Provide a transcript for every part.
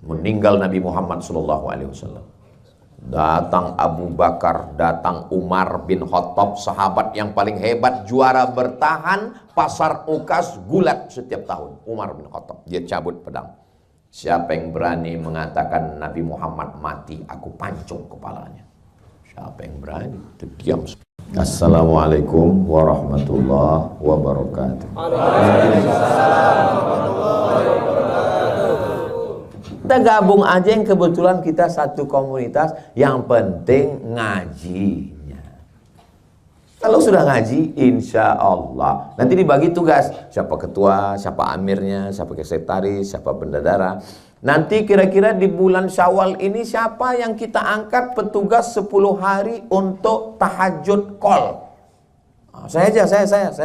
meninggal Nabi Muhammad SAW. Datang Abu Bakar, datang Umar bin Khattab, sahabat yang paling hebat, juara bertahan pasar Ukas gulat setiap tahun. Umar bin Khattab, dia cabut pedang. Siapa yang berani mengatakan Nabi Muhammad mati, aku pancung kepalanya. Siapa yang berani? Diam. Assalamualaikum warahmatullahi wabarakatuh. Kita gabung aja yang kebetulan kita satu komunitas, yang penting ngajinya. Kalau sudah ngaji, insya Allah nanti dibagi tugas, siapa ketua, siapa amirnya, siapa sekretaris, siapa bendahara. Nanti kira-kira di bulan Syawal ini siapa yang kita angkat petugas 10 hari untuk tahajud call. Saya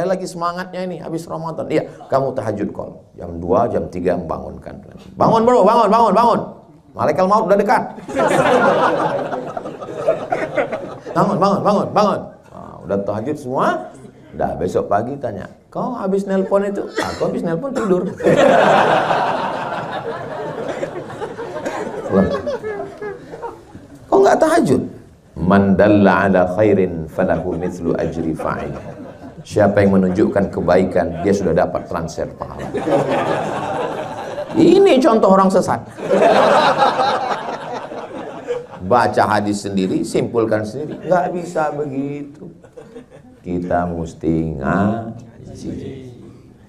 lagi semangatnya ini habis Ramadan. Iya, kamu tahajud call. Jam 2, jam 3 membangunkan. Bangun bro, bangun. Malaikat maut udah dekat. Bangun. Nah, udah tahajud semua. Udah besok pagi tanya, kau habis nelpon itu? Aku habis nelpon tidur. Kau nggak tahajud? Man dalla ala khairin falahu mithlu ajri fa'il. Siapa yang menunjukkan kebaikan, dia sudah dapat transfer pahala. Ini contoh orang sesat. Baca hadis sendiri, simpulkan sendiri. Nggak bisa begitu. Kita mesti ngaji.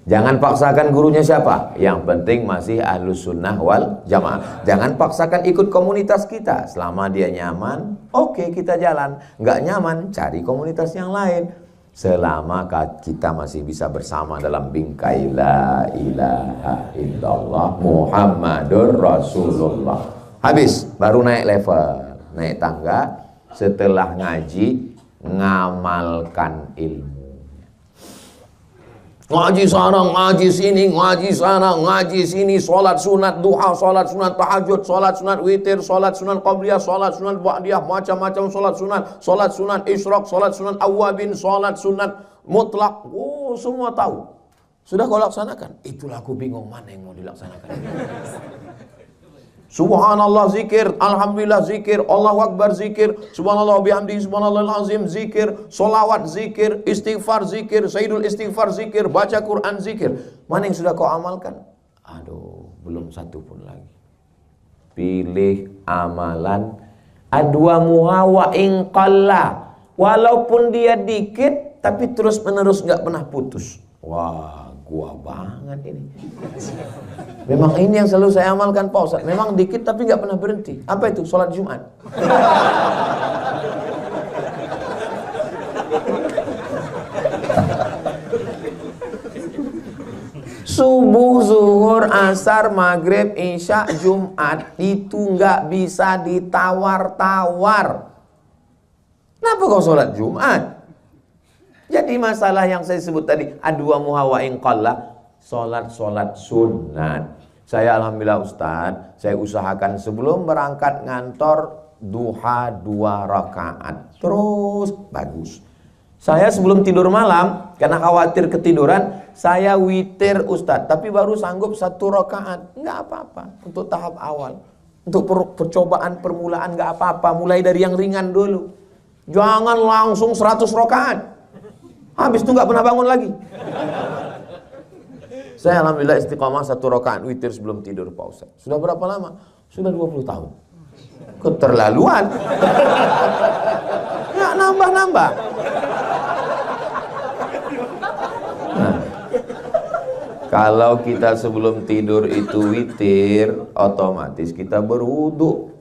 Jangan paksakan gurunya siapa. Yang penting masih ahlus sunnah wal jamaah. Jangan paksakan ikut komunitas kita. Selama dia nyaman, oke, kita jalan. Nggak nyaman, cari komunitas yang lain. Selama kita masih bisa bersama dalam bingkai la ilaha illallah Muhammadur Rasulullah. Habis, baru naik level, naik tangga. Setelah ngaji, ngamalkan ilmu. Ngaji sana, ngaji sini, ngaji sana, ngaji sini, sholat sunat duha, sholat sunat tahajud, sholat sunat witir, sholat sunat qabliyah, sholat sunat ba'diyah, macam-macam sholat sunat isyraq, sholat sunat awabin, sholat sunat mutlak. Oh, semua tahu. Sudah kau laksanakan? Itulah aku bingung, mana yang mau dilaksanakan. Subhanallah zikir, alhamdulillah zikir, Allahu akbar zikir, subhanallah bihamdihi subhanallahil azim zikir, solawat zikir, istighfar zikir, sayyidul istighfar zikir, baca Quran zikir. Mana yang sudah kau amalkan? Aduh, belum satu pun lagi. Pilih amalan adwamuha wa in qalla. Walaupun dia dikit, tapi terus menerus nggak pernah putus. Wah, gua banget ini. Memang ini yang selalu saya amalkan Pak Ustaz. Memang dikit tapi nggak pernah berhenti. Apa itu? Sholat Jumat. Subuh, zuhur, asar, maghrib, isya, Jumat itu nggak bisa ditawar-tawar. Kenapa kau sholat Jumat? Jadi masalah yang saya sebut tadi, adwamuha wa in qalla, sholat sunat. Saya alhamdulillah Ustadz, saya usahakan sebelum berangkat ngantor duha 2 rakaat. Terus bagus. Saya sebelum tidur malam, karena khawatir ketiduran, saya witir Ustadz. Tapi baru sanggup 1 rakaat. Nggak apa-apa, untuk tahap awal. Untuk percobaan permulaan nggak apa-apa. Mulai dari yang ringan dulu. Jangan langsung 100 rakaat. Habis itu nggak pernah bangun lagi. Saya alhamdulillah istiqamah 1 rakaat witir sebelum tidur Pak Ustaz. Sudah berapa lama? Sudah 20 tahun. Keterlaluan. Ya nambah-nambah. Nah, kalau kita sebelum tidur itu witir, otomatis kita berwudu.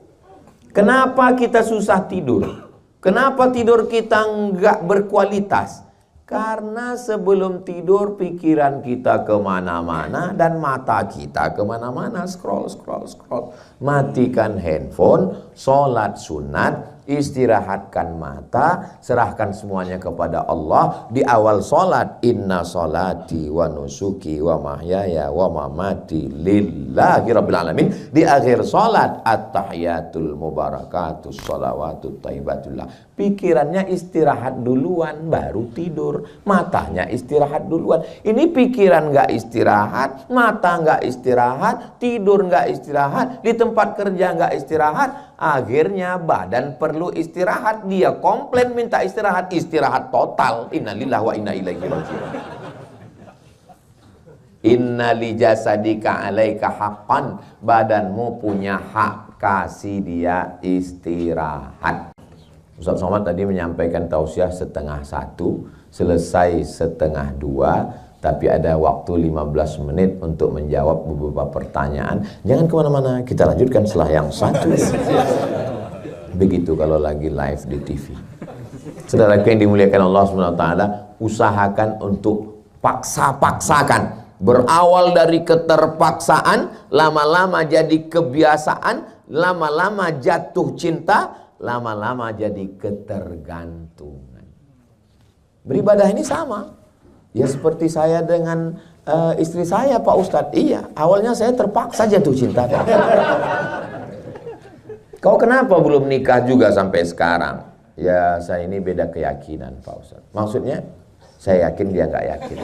Kenapa kita susah tidur? Kenapa tidur kita nggak berkualitas? Karena sebelum tidur pikiran kita kemana-mana dan mata kita kemana-mana, scroll. Matikan handphone, sholat sunat, Istirahatkan mata, serahkan semuanya kepada Allah. Di awal sholat, inna sholati wa nusuki wa mahyaya wa mamati lillahi rabbil alamin. Di akhir sholat, at-tahiyatul mubarakatus sholawatut thayyibatullah. Pikirannya istirahat duluan, baru tidur. Matanya istirahat duluan. Ini pikiran nggak istirahat, mata nggak istirahat, tidur nggak istirahat, di tempat kerja nggak istirahat. Akhirnya badan perlu istirahat, dia komplain minta istirahat, istirahat total. Innalillahi wa inna ilaihi raji'un. Inna li jasadika alaika haqqan, badanmu punya hak, kasih dia istirahat. Ustaz Somad tadi menyampaikan tausiah 12:30, selesai 12:30. Tapi ada waktu 15 menit untuk menjawab beberapa pertanyaan. Jangan kemana-mana, kita lanjutkan setelah yang satu. Begitu kalau lagi live di TV. Saudara yang dimuliakan Allah SWT, usahakan untuk paksakan. Berawal dari keterpaksaan, lama-lama jadi kebiasaan, lama-lama jatuh cinta, lama-lama jadi ketergantungan. Beribadah ini sama. Ya seperti saya dengan istri saya, Pak Ustadz. Iya, awalnya saya terpaksa jatuh cinta. Kau kenapa belum nikah juga sampai sekarang? Ya saya ini beda keyakinan, Pak Ustadz. Maksudnya, saya yakin dia nggak yakin.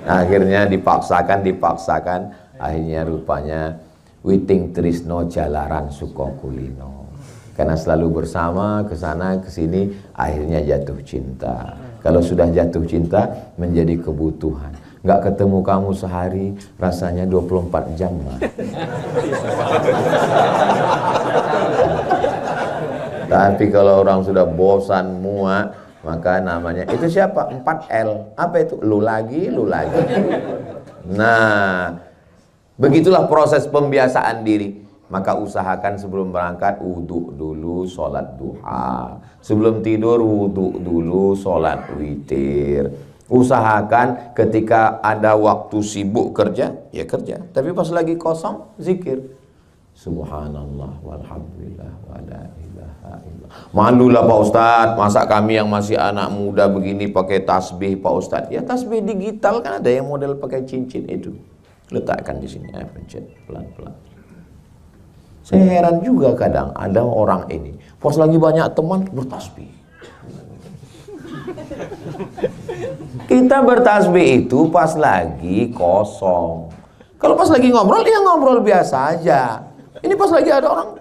Akhirnya dipaksakan. Akhirnya rupanya witing trisno jalaran sukokulino. Karena selalu bersama, kesana kesini, akhirnya jatuh cinta. Kalau sudah jatuh cinta, menjadi kebutuhan. Nggak ketemu kamu sehari, rasanya 24 jam. Tapi kalau orang sudah bosan, muak, maka namanya, itu siapa? 4L. Apa itu? Lu lagi. Nah, begitulah proses pembiasaan diri. Maka usahakan sebelum berangkat wudhu dulu, sholat duha. Sebelum tidur wudhu dulu, sholat witir. Usahakan ketika ada waktu sibuk kerja, ya kerja. Tapi pas lagi kosong, zikir. Subhanallah walhamdulillah wa la ilaha illallah. Malulah Pak Ustadz, masa kami yang masih anak muda begini pakai tasbih Pak Ustadz. Ya tasbih digital kan ada yang model pakai cincin itu. Letakkan di sini, pencet pelan-pelan. Saya heran juga kadang ada orang ini pas lagi banyak teman bertasbih. Kita bertasbih itu pas lagi kosong. Kalau pas lagi ngobrol, ya ngobrol biasa aja. Ini pas lagi ada orang.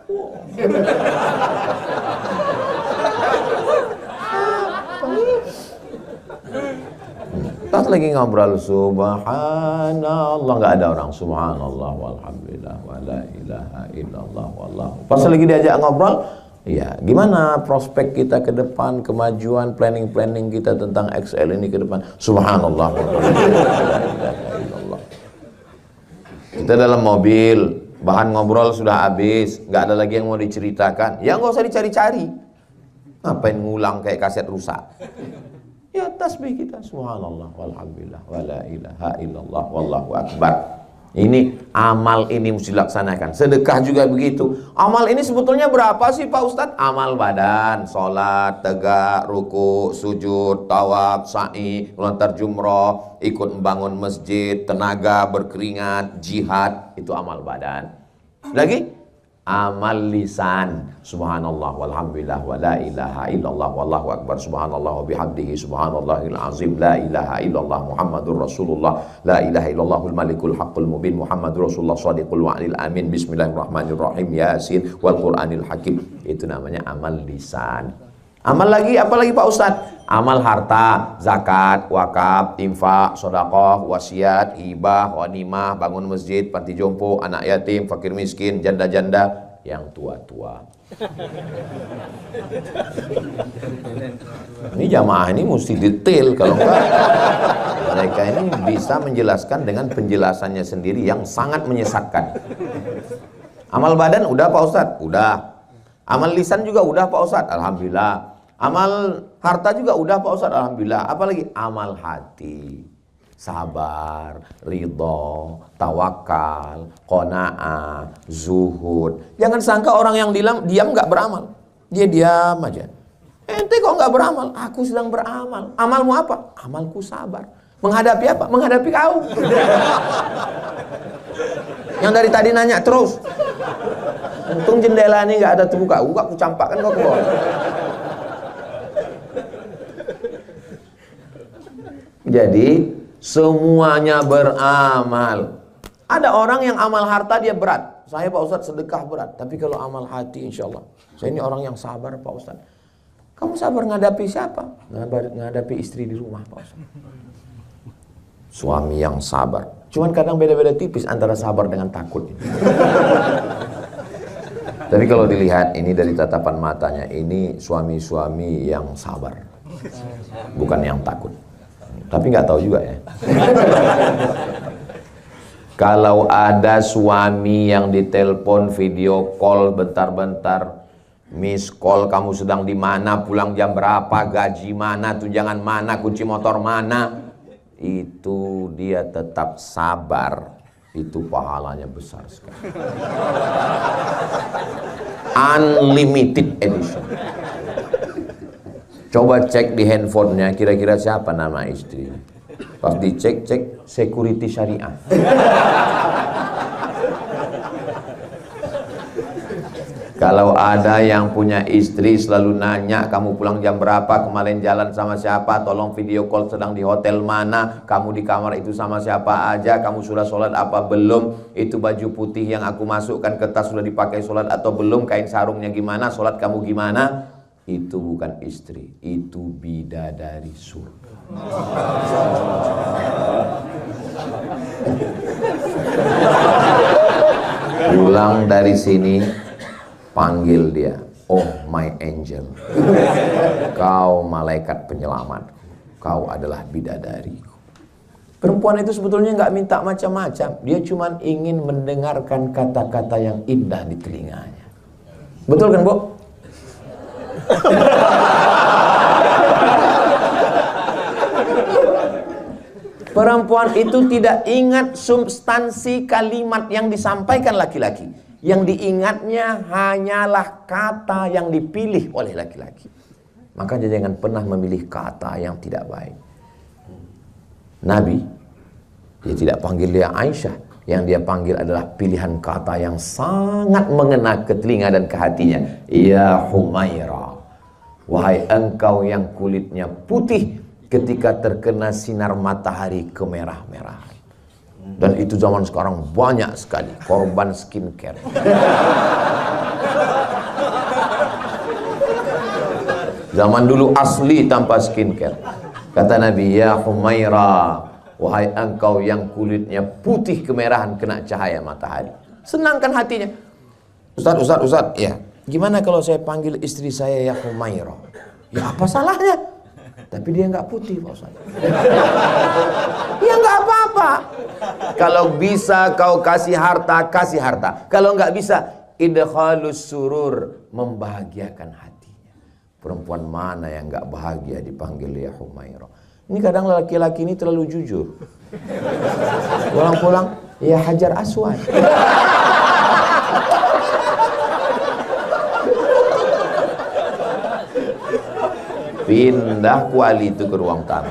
Pas lagi ngobrol subhanallah, nggak ada orang subhanallah walhamdulillah wala ilaha illallah wallahu. Pas lagi diajak ngobrol, ya gimana prospek kita ke depan, kemajuan, planning kita tentang XL ini ke depan. Subhanallah walhamdulillah wala ilaha illallah. Kita dalam mobil, bahan ngobrol sudah habis, nggak ada lagi yang mau diceritakan. Ya nggak usah dicari-cari. Ngapain ngulang kayak kaset rusak? Ya tasbih kita subhanallah walhamdulillah wala ilaha illallah wallahu akbar. Ini amal ini mesti dilaksanakan. Sedekah juga begitu. Amal ini sebetulnya berapa sih Pak Ustadz? Amal badan, sholat, tegak, ruku, sujud, tawaf, sa'i, melontar jumroh, ikut membangun masjid, tenaga, berkeringat, jihad, itu amal badan. Lagi amal lisan, subhanallah walhamdulillah wa la ilaha illallah wallahu akbar, subhanallah wa bihamdihi subhanallahil azim, la ilaha illallah muhammadur rasulullah, la ilaha illallahul malikul haqqul mubin, muhammadur rasulullah shadiqul wa'lil amin, bismillahirrahmanirrahim, yasin wal qur'anil hakim. Itu namanya amal lisan. Amal lagi, apa lagi Pak Ustadz? Amal harta, zakat, wakaf, infak, sedekah, wasiat, hibah, ghanimah, bangun masjid, panti jompo, anak yatim, fakir miskin, janda-janda, yang tua-tua. Ini jamaah ini mesti detail, kalau enggak mereka ini bisa menjelaskan dengan penjelasannya sendiri yang sangat menyesatkan. Amal badan udah Pak Ustadz? Udah. Amal lisan juga udah Pak Ustadz? Alhamdulillah. Amal harta juga udah Pak Ustadz, alhamdulillah. Apalagi amal hati. Sabar, ridho, tawakal, qanaah, zuhud. Jangan sangka orang yang diam nggak beramal. Dia diam aja. Ente kok nggak beramal? Aku sedang beramal. Amalmu apa? Amalku sabar. Menghadapi apa? Menghadapi kau. Yang dari tadi nanya terus. Untung jendela ini nggak ada terbuka. Aku campakkan kau ke bawah. Jadi semuanya beramal. Ada orang yang amal harta dia berat. Saya Pak Ustadz sedekah berat. Tapi kalau amal hati insya Allah. Saya ini orang yang sabar Pak Ustadz. Kamu sabar ngadapi siapa? Ngadapi istri di rumah Pak Ustadz. Suami yang sabar. Cuman kadang beda-beda tipis antara sabar dengan takut. Tapi kalau dilihat ini dari tatapan matanya, ini suami-suami yang sabar. Bukan yang takut. Tapi nggak tahu juga ya. Kalau ada suami yang ditelepon video call bentar-bentar, miss call, kamu sedang di mana, pulang jam berapa, gaji mana, tunjangan mana, kunci motor mana, itu dia tetap sabar, itu pahalanya besar sekali. Unlimited edition. Coba cek di handphonenya kira-kira siapa nama istri. Pas dicek, security syariah. Kalau ada yang punya istri selalu nanya, kamu pulang jam berapa, kemarin jalan sama siapa, tolong video call, sedang di hotel mana, kamu di kamar itu sama siapa aja, kamu sudah sholat apa belum, itu baju putih yang aku masukkan ke tas sudah dipakai sholat atau belum, kain sarungnya gimana, sholat kamu gimana. Itu bukan istri, itu bidadari surga. Pulang dari sini, panggil dia, oh my angel, kau malaikat penyelamat, kau adalah bidadariku. Perempuan itu sebetulnya nggak minta macam-macam, dia cuma ingin mendengarkan kata-kata yang indah di telinganya. Betul kan, Bu? Perempuan itu tidak ingat substansi kalimat yang disampaikan laki-laki. Yang diingatnya hanyalah kata yang dipilih oleh laki-laki. Maka jangan pernah memilih kata yang tidak baik. Nabi, dia tidak panggil dia Aisyah. Yang dia panggil adalah pilihan kata yang sangat mengena ke telinga dan ke hatinya. Ya Humaira, wahai engkau yang kulitnya putih ketika terkena sinar matahari kemerah-merahan. Dan itu zaman sekarang banyak sekali korban skincare. Zaman dulu asli tanpa skincare. Kata Nabi, ya Humaira, wahai engkau yang kulitnya putih kemerahan kena cahaya matahari. Senangkan hatinya. Ustaz, ya. Gimana kalau saya panggil istri saya ya Humaira? Ya apa salahnya? Tapi dia nggak putih, Pak Ustaz. Ya nggak apa-apa. Kalau bisa kau kasih harta, kasih harta. Kalau nggak bisa, idkhalus surur, membahagiakan hatinya. Perempuan mana yang nggak bahagia dipanggil ya Humaira? Ini kadang laki-laki ini terlalu jujur. Pulang-pulang, ya Hajar Aswad. Pindah kuali itu ke ruang tamu.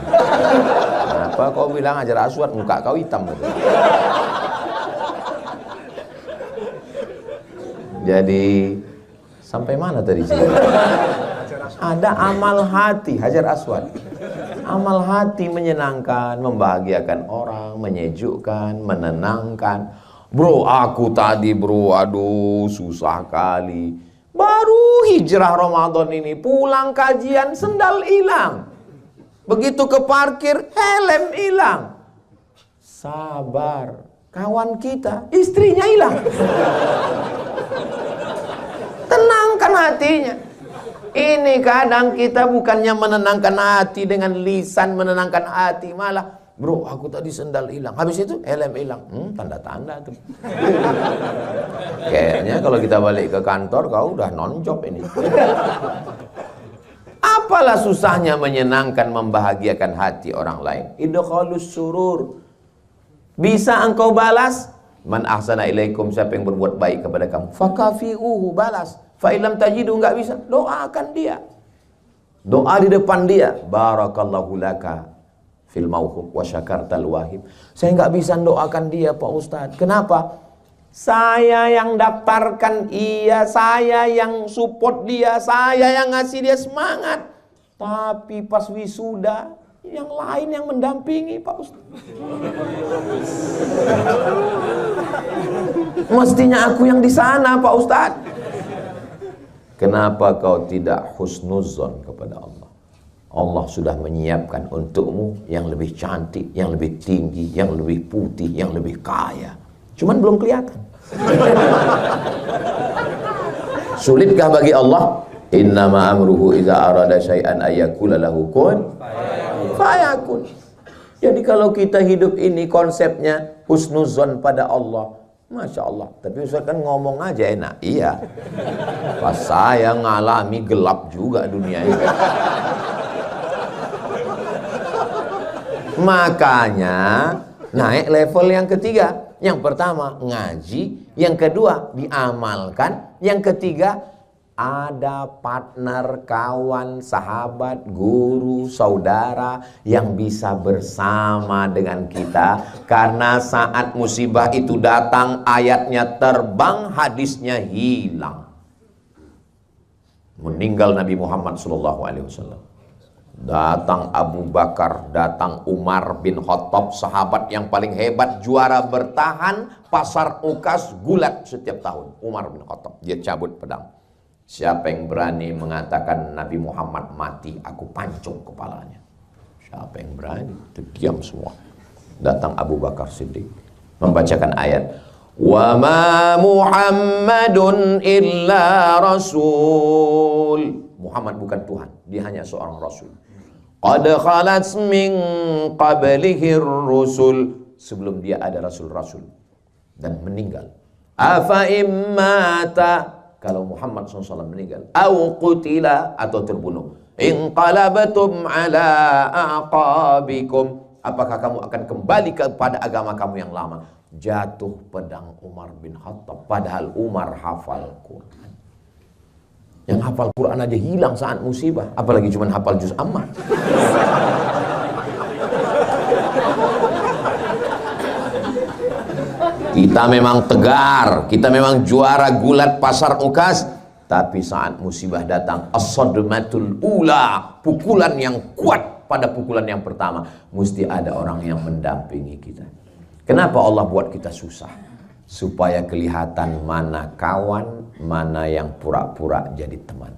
Kenapa kau bilang Hajar Aswad, muka kau hitam gitu. Jadi sampai mana tadi sih? Ada amal hati Hajar Aswad. Amal hati menyenangkan, membahagiakan orang, menyejukkan, menenangkan. Bro, aku tadi bro, aduh susah kali. Baru hijrah Ramadan ini, pulang kajian sendal hilang. Begitu ke parkir, helm hilang. Sabar, kawan kita, istrinya hilang. Tenangkan hatinya. Ini kadang kita bukannya menenangkan hati dengan lisan, menenangkan hati, malah bro aku tadi sendal hilang, habis itu helm hilang. Tanda-tanda tuh. Kayaknya kalau kita balik ke kantor kau udah non-job ini. Apa Apalah susahnya menyenangkan, membahagiakan hati orang lain. Idkhalus surur. Bisa engkau balas, man ahsana ilaikum, siapa yang berbuat baik kepada kamu, fakafi'uhu, balas. Fa illam tajidu, enggak bisa, doakan dia. Doa di depan dia, barakallahu laka fil mauhub wa syakartal wahib. Saya enggak bisa doakan dia, Pak Ustadz. Kenapa? Saya yang daftarkan iya, saya yang support dia, saya yang ngasih dia semangat. Tapi pas wisuda, yang lain yang mendampingi, Pak Ustadz. Mestinya aku yang di sana, Pak Ustadz. Kenapa kau tidak husnuzon kepada Allah? Allah sudah menyiapkan untukmu yang lebih cantik, yang lebih tinggi, yang lebih putih, yang lebih kaya. Cuman belum kelihatan. Sulitkah bagi Allah? Innama amruhu idza arada syai'an ayyakula lahu kun fayakun. Jadi kalau kita hidup ini konsepnya husnuzon pada Allah, Masya Allah. Tapi Ustaz kan ngomong aja enak. Iya. Pas saya ngalami gelap juga dunia ini. Makanya naik level yang ketiga. Yang pertama ngaji, yang kedua diamalkan, yang ketiga ada partner, kawan, sahabat, guru, saudara yang bisa bersama dengan kita. Karena saat musibah itu datang, ayatnya terbang, hadisnya hilang. Meninggal Nabi Muhammad SAW. Datang Abu Bakar, datang Umar bin Khattab, sahabat yang paling hebat, juara bertahan pasar Ukas gulat setiap tahun. Umar bin Khattab, dia cabut pedang. Siapa yang berani mengatakan Nabi Muhammad mati, aku pancung kepalanya. Siapa yang berani? Terdiam semua. Datang Abu Bakar Siddiq membacakan ayat, wa ma Muhammadun illa rasul. Muhammad bukan Tuhan, dia hanya seorang rasul. Qad khalat min qablihi rusul, sebelum dia ada rasul-rasul dan meninggal. Afa immata, kalau Muhammad SAW meninggal, au qutila, atau terbunuh, inqalabatum ala aqabikum, apakah kamu akan kembali kepada agama kamu yang lama? Jatuh pedang Umar bin Khattab, padahal Umar hafal Quran. Yang hafal Quran aja hilang saat musibah, apalagi cuma hafal juz amma. Kita memang tegar, kita memang juara gulat pasar Ukas, tapi saat musibah datang, as-sadmatul ula, pukulan yang kuat pada pukulan yang pertama, mesti ada orang yang mendampingi kita. Kenapa Allah buat kita susah? Supaya kelihatan mana kawan, mana yang pura-pura jadi teman.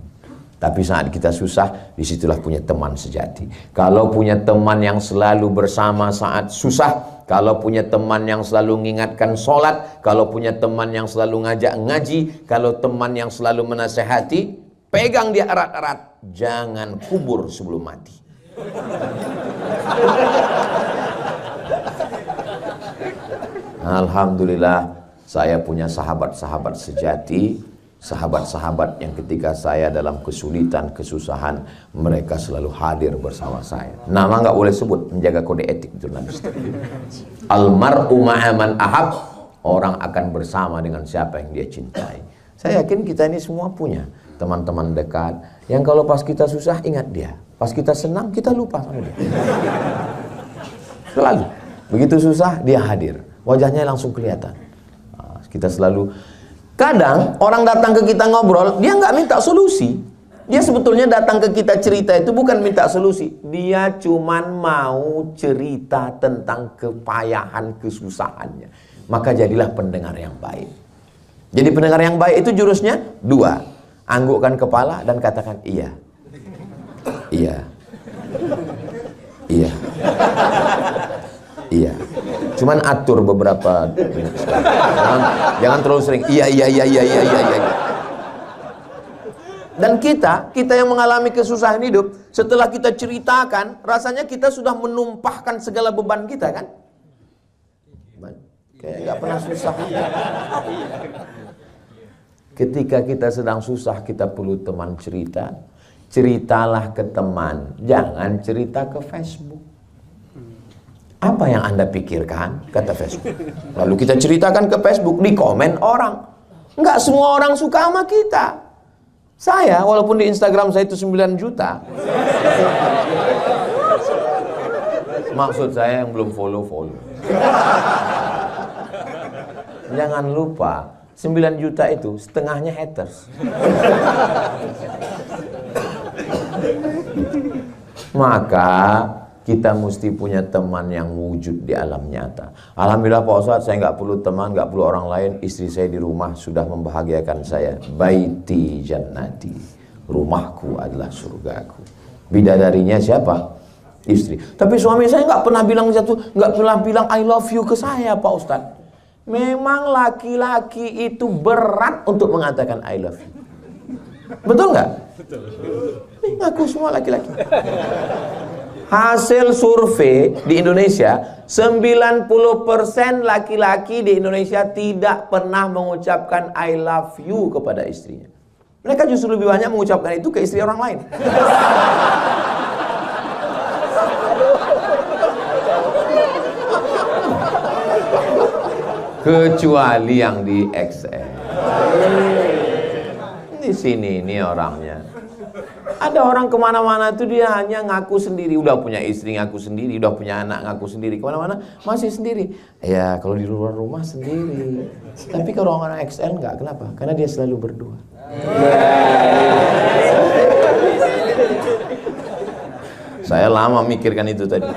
Tapi saat kita susah, disitulah punya teman sejati. Kalau punya teman yang selalu bersama saat susah, kalau punya teman yang selalu mengingatkan sholat, kalau punya teman yang selalu ngajak ngaji, kalau teman yang selalu menasehati, pegang dia erat-erat, jangan kubur sebelum mati. Alhamdulillah, saya punya sahabat-sahabat sejati, sahabat-sahabat yang ketika saya dalam kesulitan, kesusahan, mereka selalu hadir bersama saya. Nama nggak boleh sebut, menjaga kode etik jurnalistik. Almar'u ma'aman ahab, orang akan bersama dengan siapa yang dia cintai. Saya yakin kita ini semua punya teman-teman dekat yang kalau pas kita susah ingat dia, pas kita senang kita lupa sama dia. Selalu begitu susah dia hadir, wajahnya langsung kelihatan. Kita selalu, kadang orang datang ke kita ngobrol, dia nggak minta solusi. Dia sebetulnya datang ke kita cerita itu bukan minta solusi, dia cuman mau cerita tentang kepayahan, kesusahannya. Maka jadilah pendengar yang baik. Jadi pendengar yang baik itu jurusnya dua, anggukkan kepala dan katakan iya, iya, iya, iya. Cuman atur beberapa menit sekali. Jangan terlalu sering iya. Dan kita yang mengalami kesusahan hidup, setelah kita ceritakan, rasanya kita sudah menumpahkan segala beban kita kan? Kayak nggak pernah susah. Ketika kita sedang susah, kita perlu teman cerita. ceritalah ke teman, jangan cerita ke Facebook. Apa yang Anda pikirkan? Kata Facebook. Lalu kita ceritakan ke Facebook, di komen orang. Enggak semua orang suka sama kita. Saya, walaupun di Instagram saya itu 9 juta. Maksud saya yang belum follow. Jangan lupa, 9 juta itu setengahnya haters. Maka kita mesti punya teman yang wujud di alam nyata. Alhamdulillah Pak Ustadz, saya nggak perlu teman, nggak perlu orang lain. Istri saya di rumah sudah membahagiakan saya. Baiti jannati, rumahku adalah surgaku. Bidadarinya siapa? Istri. Tapi suami saya nggak pernah bilang I love you ke saya, Pak Ustadz. Memang laki-laki itu berat untuk mengatakan I love you. Betul nggak? Betul. Ini ngaku semua laki-laki. Hasil survei di Indonesia, 90% laki-laki di Indonesia tidak pernah mengucapkan I love you kepada istrinya. Mereka justru lebih banyak mengucapkan itu ke istri orang lain. Kecuali yang di XL. Di sini ini orangnya. Ada orang kemana-mana tuh dia hanya ngaku sendiri. Udah punya istri ngaku sendiri, udah punya anak ngaku sendiri. Kemana-mana masih sendiri. Ya kalau di luar rumah sendiri. Tapi kalau orang XL enggak, kenapa? Karena dia selalu berdoa. Saya lama mikirkan itu tadi.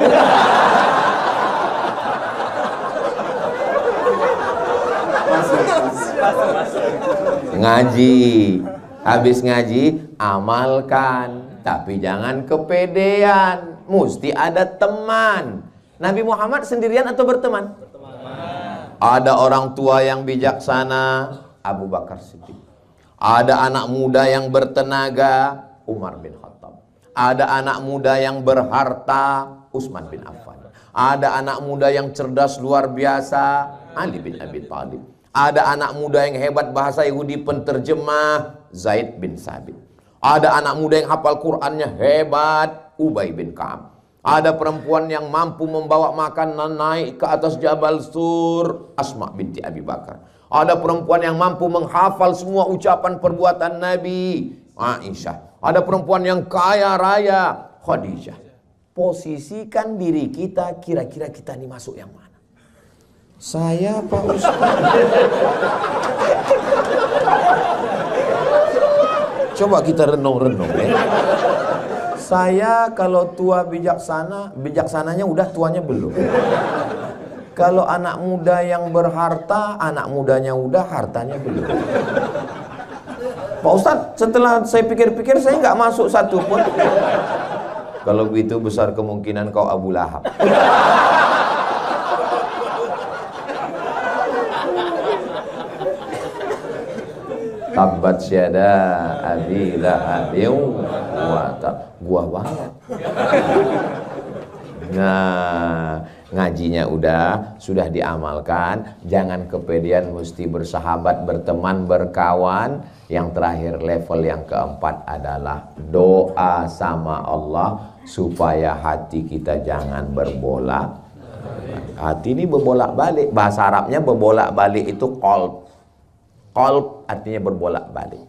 Ngaji, habis ngaji amalkan, tapi jangan kepedean, mesti ada teman. Nabi Muhammad sendirian atau berteman? Ada orang tua yang bijaksana, Abu Bakar Siddiq. Ada anak muda yang bertenaga, Umar bin Khattab. Ada anak muda yang berharta, Utsman bin Affan. Ada anak muda yang cerdas luar biasa, Ali bin Abi Thalib. Ada anak muda yang hebat bahasa Yahudi penterjemah, Zaid bin Sabit. Ada anak muda yang hafal Qur'annya hebat, Ubay bin Ka'ab. Ada perempuan yang mampu membawa makanan naik ke atas Jabal Sur, Asma binti Abi Bakar. Ada perempuan yang mampu menghafal semua ucapan perbuatan Nabi, Aisyah. Ada perempuan yang kaya raya, Khadijah. Posisikan diri kita, kira-kira kita ini masuk yang mana? Saya Pak Ustaz. Coba kita renung-renung ya. Saya kalau tua bijaksana, bijaksananya udah, tuanya belum. Kalau anak muda yang berharta, anak mudanya udah, hartanya belum. Pak Ustadz, setelah saya pikir-pikir, saya nggak masuk satu pun. Kalau begitu besar kemungkinan kau Abu Lahab. Tabbat syada abi lahabin wa tab. Gua banget. Nah, ngajinya udah, sudah diamalkan. Jangan kepedean, mesti bersahabat, berteman, berkawan. Yang terakhir, level yang keempat adalah doa sama Allah supaya hati kita jangan berbolak. Hati ini berbolak balik. Bahasa Arabnya berbolak balik itu qalb. Qalb artinya berbolak balik.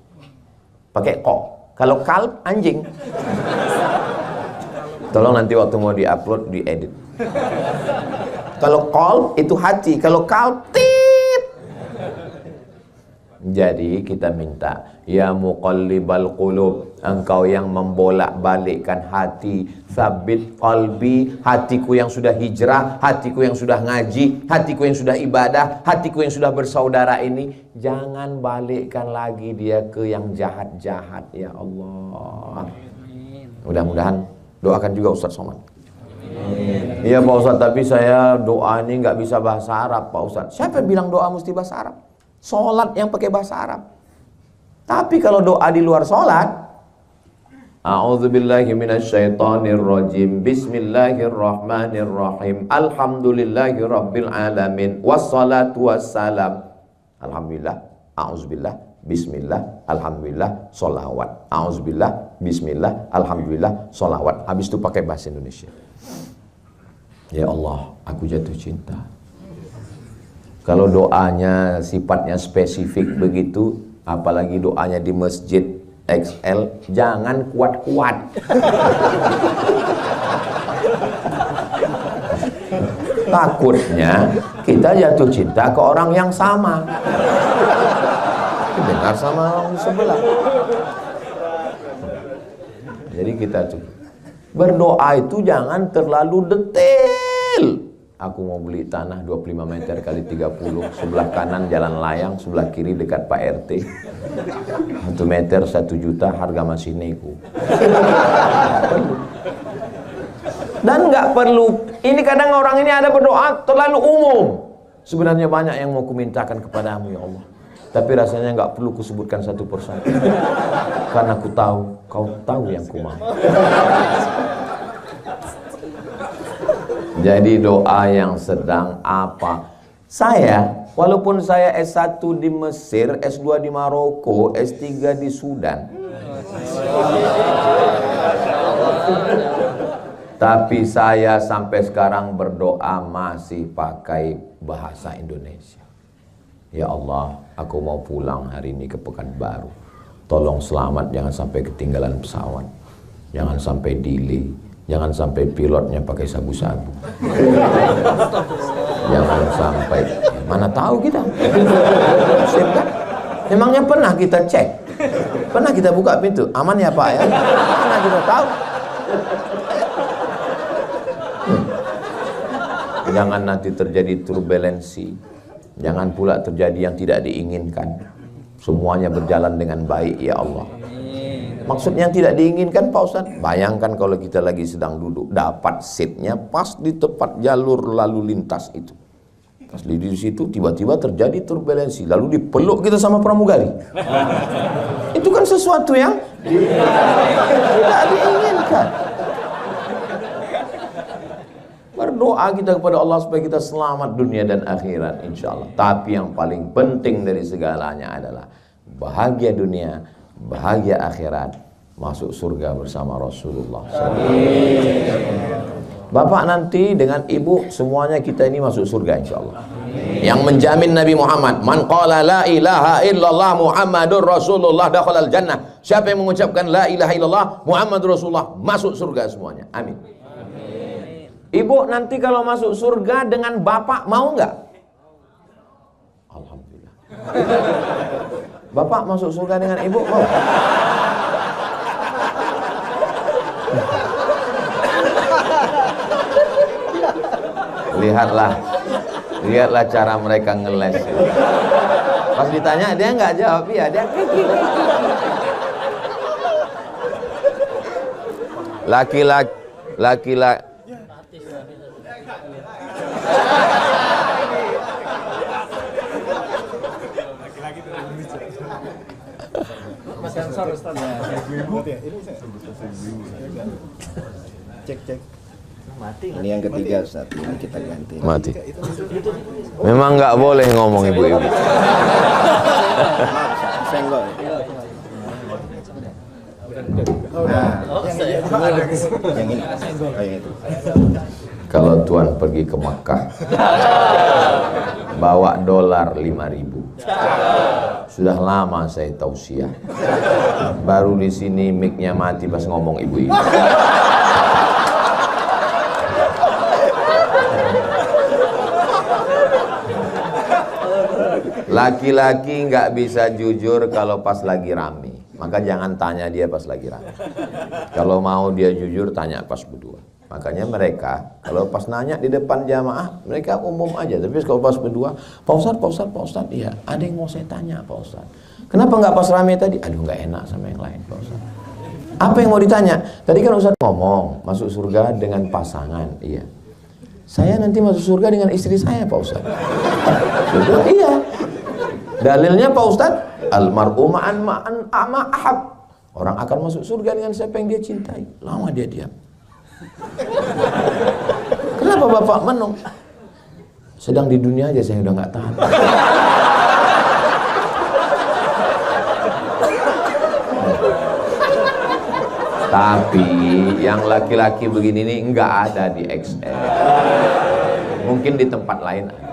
Pakai qalb. Kalau kalb anjing. Tolong nanti waktu mau diupload diedit. Kalau qalb itu hati, kalau kalb tit. Jadi kita minta, ya muqallibal qulub, engkau yang membolak-balikkan hati, sabit qalbi, hatiku yang sudah hijrah, hatiku yang sudah ngaji, hatiku yang sudah ibadah, hatiku yang sudah bersaudara ini, jangan balikkan lagi dia ke yang jahat-jahat, ya Allah. Mudah-mudahan doakan juga Ustaz Somad. Iya Pak Ustaz, tapi saya doa ini nggak bisa bahasa Arab Pak Ustaz. Siapa yang bilang doa mesti bahasa Arab? Sholat yang pakai bahasa Arab. Tapi kalau doa di luar sholat, a'udzubillahi minasyaitonirrajim, bismillahirrahmanirrahim, alhamdulillahi rabbil alamin, wassalatu wassalam, alhamdulillah, a'udzubillah, bismillah, alhamdulillah, sholawat. Auzubillah, bismillah, alhamdulillah, sholawat. Habis itu pakai bahasa Indonesia. Ya Allah, aku jatuh cinta. Kalau doanya sifatnya spesifik begitu, apalagi doanya di masjid XL, jangan kuat-kuat. Takutnya kita jatuh cinta ke orang yang sama. Dengar sama orang sebelah. Jadi kita berdoa itu jangan terlalu detail. Aku mau beli tanah 25 meter kali 30, sebelah kanan jalan layang, sebelah kiri dekat Pak RT. 1 meter 1 juta, harga masih nego. Dan nggak perlu, ini kadang orang ini ada berdoa terlalu umum. Sebenarnya banyak yang mau kumintakan kepadamu ya Allah, tapi rasanya nggak perlu kusebutkan satu persatu, karena ku tahu, kau tahu yang ku mau. Jadi doa yang sedang apa? Saya, walaupun saya S1 di Mesir, S2 di Maroko, S3 di Sudan, tapi saya sampai sekarang berdoa masih pakai bahasa Indonesia. Ya Allah, aku mau pulang hari ini ke Pekanbaru. Tolong selamat, jangan sampai ketinggalan pesawat, jangan sampai delay, jangan sampai pilotnya pakai sabu-sabu, jangan sampai, mana tahu kita. Emangnya pernah kita cek, pernah kita buka pintu, aman ya Pak ya, mana kita tahu. Jangan nanti terjadi turbulensi, jangan pula terjadi yang tidak diinginkan. Semuanya berjalan dengan baik ya Allah. Maksudnya yang tidak diinginkan Pak Ustaz, bayangkan kalau kita lagi sedang duduk, dapat seatnya pas di tepat jalur lalu lintas itu. Pas di situ tiba-tiba terjadi turbulensi, lalu dipeluk kita sama pramugari. Itu kan sesuatu yang tidak diinginkan. Berdoa kita kepada Allah supaya kita selamat dunia dan akhirat insya Allah. Tapi yang paling penting dari segalanya adalah bahagia dunia, bahagia akhirat, masuk surga bersama Rasulullah. Bapak nanti dengan ibu semuanya kita ini masuk surga insya Allah. Yang menjamin Nabi Muhammad, man qala la ilaha illallah Muhammadur Rasulullah dakhalal jannah. Siapa yang mengucapkan la ilaha illallah Muhammadur Rasulullah masuk surga semuanya. Amin. Ibu nanti kalau masuk surga dengan bapak mau nggak? Alhamdulillah. Bapak masuk surga dengan ibu mau? Lihatlah cara mereka ngeles. Pas ditanya dia nggak jawab, ya dia laki-laki Cek. Ini yang ketiga Ustaz, ini kita ganti. Mati. Memang nggak boleh ngomong ibu-ibu. Senggol. Yang ini. Oh, yang itu. Kalau Tuan pergi ke Makkah, bawa dolar 5.000. Sudah lama saya tausiah. Baru di sini mic-nya mati pas ngomong ibu-ibu. Laki-laki nggak bisa jujur kalau pas lagi rame. Maka jangan tanya dia pas lagi rame. Kalau mau dia jujur, tanya pas berdua. Makanya mereka kalau pas nanya di depan jamaah, mereka umum aja. Tapi kalau pas berdua, Pak Ustaz, iya, ada yang mau saya tanya Pak Ustaz. Kenapa nggak pas rame tadi? Aduh, nggak enak sama yang lain Pak Ustaz. Apa yang mau ditanya? Tadi kan Ustaz ngomong masuk surga dengan pasangan, iya. Saya nanti masuk surga dengan istri saya Pak Ustaz. Iya. Dalilnya Pak Ustaz, almar'u ma'an ahab. Orang akan masuk surga dengan siapa yang dia cintai. Lama dia diam. Kenapa Bapak menung? Sedang di dunia aja saya udah nggak tahan. Tapi yang laki-laki begini nih nggak ada di XL. Mungkin di tempat lain ada.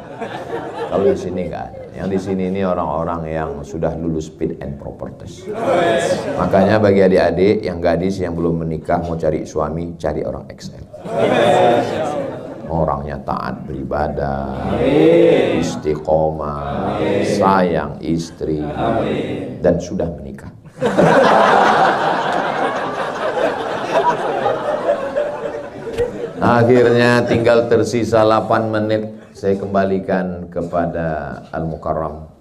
Kalau di sini nggak ada. Yang di sini ini orang-orang yang sudah lulus fit and proper test. Makanya bagi adik-adik yang gadis yang belum menikah mau cari suami, cari orang XL. Orangnya taat beribadah, istiqomah, sayang istri, dan sudah menikah. Akhirnya tinggal tersisa 8 menit. Saya kembalikan kepada Al-Mukarram